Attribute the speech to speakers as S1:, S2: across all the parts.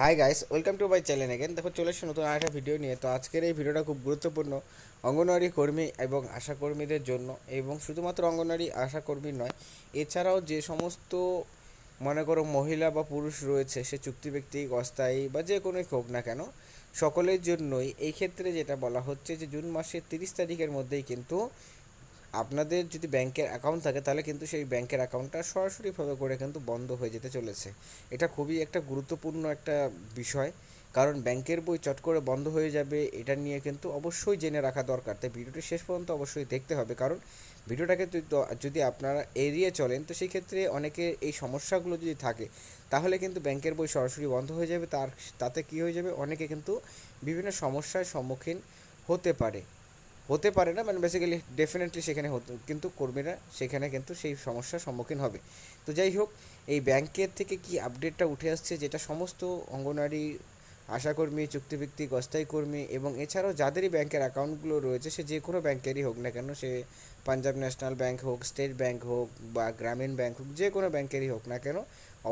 S1: Hi guys, welcome to my channel again. দেখো চলে এসেছে নতুন আরেকটা ভিডিও নিয়ে। তো আজকের এই ভিডিওটা খুব গুরুত্বপূর্ণ অঙ্গনওয়াড়ি কর্মী এবং আশাকর্মীদের জন্য, এবং শুধুমাত্র অঙ্গনওয়াড়ি আশাকর্মী নয়, এছাড়াও যে সমস্ত মনে করো মহিলা বা পুরুষ রয়েছে, সে চুক্তিভিত্তিক, অস্থায়ী বা যে কোনোই হোক না কেন, সকলের জন্যই এই ক্ষেত্রে যেটা বলা হচ্ছে যে জুন মাসের 30 তারিখের মধ্যেই কিন্তু আপনাদের যদি ব্যাংকের অ্যাকাউন্ট থাকে তাহলে কিন্তু সেই ব্যাংকের অ্যাকাউন্টটা সরাসরিভাবে করে কিন্তু বন্ধ হয়ে যেতে চলেছে। এটা খুবই একটা গুরুত্বপূর্ণ একটা বিষয়, কারণ ব্যাংকের বই চট করে বন্ধ হয়ে যাবে এটা নিয়ে কিন্তু অবশ্যই জেনে রাখা দরকার। তাই ভিডিওটি শেষ পর্যন্ত অবশ্যই দেখতে হবে, কারণ ভিডিওটাকে যদি আপনারা এড়িয়ে চলেন তো সেই ক্ষেত্রে অনেকে এই সমস্যাগুলো যদি থাকে তাহলে কিন্তু ব্যাংকের বই সরাসরি বন্ধ হয়ে যাবে। তাতে কী হয়ে যাবে, অনেকে কিন্তু বিভিন্ন সমস্যার সম্মুখীন হতে পারে। হতে পারে না মানে বেসিক্যালি ডেফিনেটলি সেখানে হতো, কিন্তু কর্মীরা সেখানে কিন্তু সেই সমস্যার সম্মুখীন হবে। তো যাই হোক, এই ব্যাংকের থেকে কি আপডেটটা উঠে আসছে, যেটা সমস্ত অঙ্গনওয়াড়ি আশাকর্মী, চুক্তিভিত্তিক, অস্থায়ী কর্মী এবং এছাড়াও যাদেরই ব্যাংকের অ্যাকাউন্টগুলো রয়েছে, সে যে কোনো ব্যাংকেরই হোক না কেন, সে পাঞ্জাব ন্যাশনাল ব্যাংক হোক, স্টেট ব্যাংক হোক বা গ্রামীণ ব্যাংক হোক, যে কোনো ব্যাংকেরই হোক না কেন,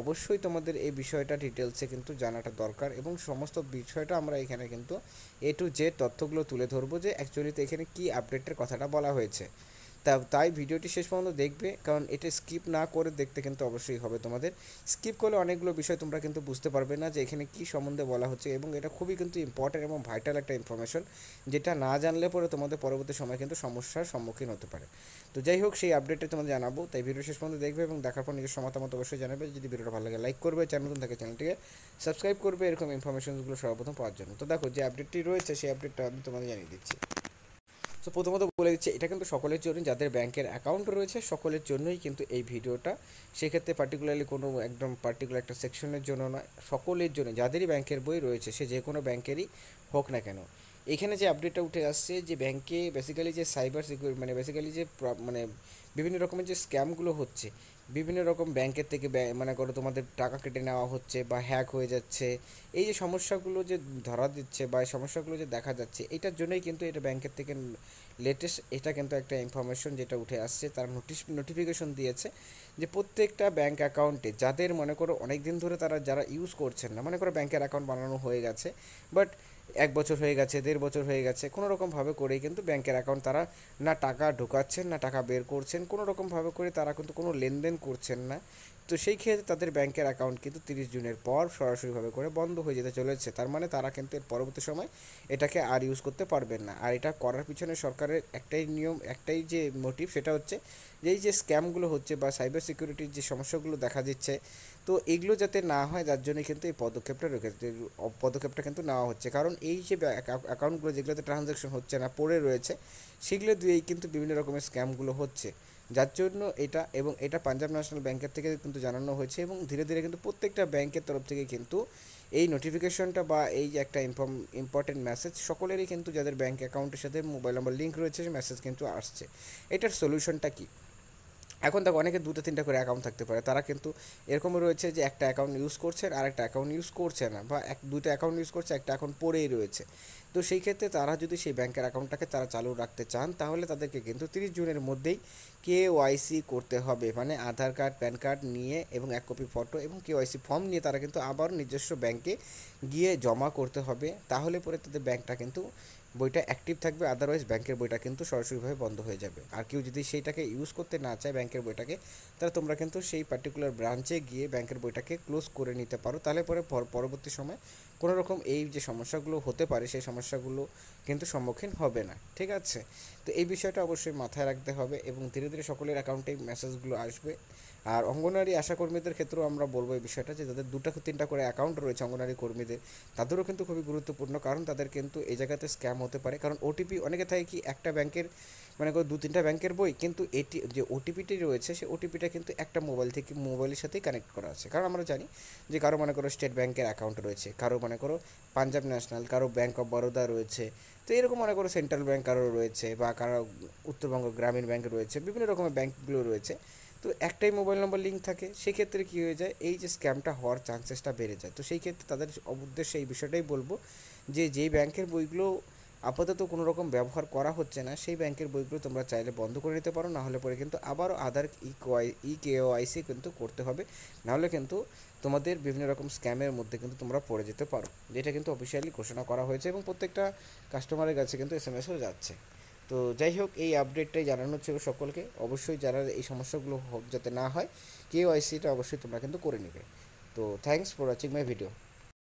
S1: অবশ্যই তোমাদের এই বিষয়টা ডিটেলসে কিন্তু জানাটা দরকার। এবং সমস্ত বিষয়টা আমরা এখানে কিন্তু এ টু জেড তথ্যগুলো তুলে ধরবো যে অ্যাকচুয়ালিতে এখানে কী আপডেটের কথাটা বলা হয়েছে। তাই ভিডিওটি শেষ পর্যন্ত দেখবে, কারণ এটা স্কিপ না করে দেখতে কিন্তু অবশ্যই হবে তোমাদের। স্কিপ করলে অনেকগুলো বিষয় তোমরা কিন্তু বুঝতে পারবে না যে এখানে কী সম্বন্ধে বলা হচ্ছে, এবং এটা খুবই কিন্তু ইম্পর্ট্যান্ট এবং ভাইটাল একটা ইনফরমেশন, যেটা না জানলে পরে তোমাদের পরবর্তী সময় কিন্তু সমস্যার সম্মুখীন হতে পারে। তো যাই হোক, সেই আপডেটটা তোমাদের জানাবো, তাই ভিডিও শেষ পর্যন্ত দেখবে এবং দেখার পর নিজের মতামত অবশ্যই জানাবে। যদি ভিডিওটা ভালো লাগে লাইক করবে, চ্যানেল নতুন থাকে চ্যানেলটিকে সাবস্ক্রাইব করবে এরকম ইনফরমেশনগুলো সর্বপ্রথম পাওয়ার জন্য। তো দেখো, যে আপডেটটি রয়েছে সেই আপডেটটা আমি তোমাদের জানিয়ে দিচ্ছি। তো প্রথমত বলে দিচ্ছি, এটা কিন্তু সকলের জন্য, যাদের ব্যাংকের অ্যাকাউন্ট রয়েছে সকলের জন্যই কিন্তু এই ভিডিওটা। সেক্ষেত্রে পার্টিকুলারলি কোনো একদম পার্টিকুলার একটা সেকশনের জন্য নয়, সকলের জন্য যাদেরই ব্যাংকের বই রয়েছে, সে যে কোনো ব্যাংকেরই হোক না কেন। এখানে যে আপডেটটা উঠে আসছে যে ব্যাংকে বেসিক্যালি যে সাইবার সিকিউরিটি মানে বেসিক্যালি যে মানে বিভিন্ন রকমের যে স্ক্যামগুলো হচ্ছে, বিভিন্ন রকম ব্যাংকের থেকে মনে করো তোমাদের টাকা কেটে নেওয়া হচ্ছে বা হ্যাক হয়ে যাচ্ছে, এই যে সমস্যাগুলো যে ধরা দিচ্ছে বা এই সমস্যাগুলো যে দেখা যাচ্ছে, এটার জন্যই কিন্তু এটা ব্যাংকের থেকে লেটেস্ট এটা কিন্তু একটা ইনফরমেশন যেটা উঠে আসছে, তার নোটিফিকেশন দিয়েছে যে প্রত্যেকটা ব্যাংক অ্যাকাউন্টে যাদের মনে করো অনেক দিন ধরে তারা যারা ইউজ করছেন না, মনে করো ব্যাংকের অ্যাকাউন্ট বানানো হয়ে গেছে বাট 1 বছর হয়ে গেছে, 1.5 বছর হয়ে গেছে, কোনো রকমভাবে করেই কিন্তু ব্যাংকের অ্যাকাউন্ট তারা না টাকা ঢোকাচ্ছেন না টাকা বের করছেন, কোনো রকমভাবে করে তারা কিন্তু কোনো লেনদেন করছেন না। তো সেই ক্ষেত্রে তাদের ব্যাংকের অ্যাকাউন্ট কিন্তু 30 জুনের পর সরাসরিভাবে করে বন্ধ হয়ে যেতে চলেছে। তার মানে তারা কিন্তু এর পরবর্তী সময় এটাকে আর ইউজ করতে পারবেন না। আর এটা করার পিছনে সরকারের একটাই নিয়ম, একটাই যে মোটিভ, সেটা হচ্ছে যে এই যে স্ক্যামগুলো হচ্ছে বা সাইবার সিকিউরিটির যে সমস্যাগুলো দেখা দিচ্ছে, তো এগুলো যাতে না হয় তার জন্য কিন্তু এই পদক্ষেপটা কিন্তু নেওয়া হচ্ছে। কারণ এই যে অ্যাকাউন্টগুলো যেগুলোতে ট্রানজ্যাকশন হচ্ছে না, পড়ে রয়েছে, সেগুলো দিয়েই কিন্তু বিভিন্ন রকমের স্ক্যামগুলো হচ্ছে। যার জন্য এটা, এবং এটা পাঞ্জাব ন্যাশনাল ব্যাংকের থেকে কিন্তু জানানো হয়েছে, এবং ধীরে ধীরে কিন্তু প্রত্যেকটা ব্যাংকের তরফ থেকে কিন্তু এই নোটিফিকেশনটা বা এই যে একটা ইম্পর্টেন্ট মেসেজ সকলেরই কিন্তু যাদের ব্যাংক অ্যাকাউন্টের সাথে মোবাইল নাম্বার লিঙ্ক রয়েছে, সেই মেসেজ কিন্তু আসছে। এটার সলিউশনটা কী? এখন দেখো, অনেকে 2-3টা করে অ্যাকাউন্ট থাকতে পারে, তারা কিন্তু এরকমও রয়েছে যে একটা অ্যাকাউন্ট ইউজ করছেন আর একটা অ্যাকাউন্ট ইউজ করছে না, বা দুটো অ্যাকাউন্ট ইউজ করছে, একটা অ্যাকাউন্ট পড়েই রয়েছে। তো সেই ক্ষেত্রে তারা যদি সেই ব্যাংকের অ্যাকাউন্টটাকে তারা চালু রাখতে চান, তাহলে তাদেরকে কিন্তু 30 জুনের মধ্যেই KYC করতে হবে, মানে আধার কার্ড, প্যান কার্ড নিয়ে এবং 1 কপি ফটো এবং KYC ফর্ম নিয়ে তারা কিন্তু আবার নিজস্ব ব্যাংকে গিয়ে জমা করতে হবে। তাহলে পরে তাদের ব্যাংকটা কিন্তু বইটা অ্যাক্টিভ থাকবে, আদারওয়াইজ ব্যাংকের বইটা কিন্তু সরাসরিভাবে বন্ধ হয়ে যাবে। আর কেউ যদি সেইটাকে ইউজ করতে না চায় ব্যাংকের বইটাকে, তাহলে তোমরা কিন্তু সেই পার্টিকুলার ব্রাঞ্চে গিয়ে ব্যাংকের বইটাকে ক্লোজ করে নিতে পারো। তাহলে পরে পরবর্তী সময় কোনো রকম এই যে সমস্যাগুলো হতে পারে সেই সমস্যাগুলো কিন্তু সম্মুখীন হবে না। ঠিক আছে? তো এই বিষয়টা অবশ্যই মাথায় রাখতে হবে, এবং ধীরে ধীরে সকলের অ্যাকাউন্টে মেসেজগুলো আসবে। আর অঙ্গনওয়াড়ি আশাকর্মীদের ক্ষেত্রেও আমরা বলবো এই বিষয়টা, যে যাদের 2-3টা করে অ্যাকাউন্ট রয়েছে অঙ্গনওয়াড়ি কর্মীদের, তাদেরও কিন্তু খুবই গুরুত্বপূর্ণ, কারণ তাদের কিন্তু এই জায়গাতে স্ক্যাম হতে পারে। কারণ ওটিপি অনেকে থাকে কি, একটা ব্যাংকের মানে করে 2-3টা ব্যাংকের বই, কিন্তু এটি যে ওটিপিটি রয়েছে সেই ওটিপিটা কিন্তু একটা মোবাইল থেকে মোবাইলের সাথেই কানেক্ট করা আছে। কারণ আমরা জানি যে কারো মনে করো স্টেট ব্যাংকের অ্যাকাউন্ট রয়েছে, কারো মনে করো পাঞ্জাব ন্যাশনাল, কারো ব্যাংক অফ বরোদা রয়েছে, তো এরকম মনে করো সেন্ট্রাল ব্যাংক কারো রয়েছে, বা কারো উত্তরবঙ্গ গ্রামীণ ব্যাংক রয়েছে, বিভিন্ন রকমের ব্যাংকগুলো রয়েছে। তো একটাই মোবাইল নম্বর লিঙ্ক থাকে, সেক্ষেত্রে কী হয়ে যায়, এই যে স্ক্যামটা হওয়ার চান্সেসটা বেড়ে যায়। তো সেই ক্ষেত্রে তাদের উদ্দেশ্যে এই বিষয়টাই বলবো যে যেই ব্যাংকের বইগুলো আপাতত কোনো রকম ব্যবহার করা হচ্ছে না, সেই ব্যাংকের বইগুলো তোমরা চাইলে বন্ধ করে নিতে পারো। নাহলে পরে কিন্তু আবারও আধার কেওয়াইসি কিন্তু করতে হবে, নাহলে কিন্তু তোমাদের বিভিন্ন রকম স্ক্যামের মধ্যে কিন্তু তোমরা পড়ে যেতে পারো, যেটা কিন্তু অফিসিয়ালি ঘোষণা করা হয়েছে এবং প্রত্যেকটা কাস্টমারের কাছে কিন্তু এসএমএসও যাচ্ছে। তো যাই হোক, এই আপডেটটাই জানানো ছিল সকলকে। অবশ্যই যারা এই সমস্যাগুলো যাতে না হয়, কেওয়াইসিটা অবশ্যই তোমরা কিন্তু করে নেবে। তো thanks for watching my video.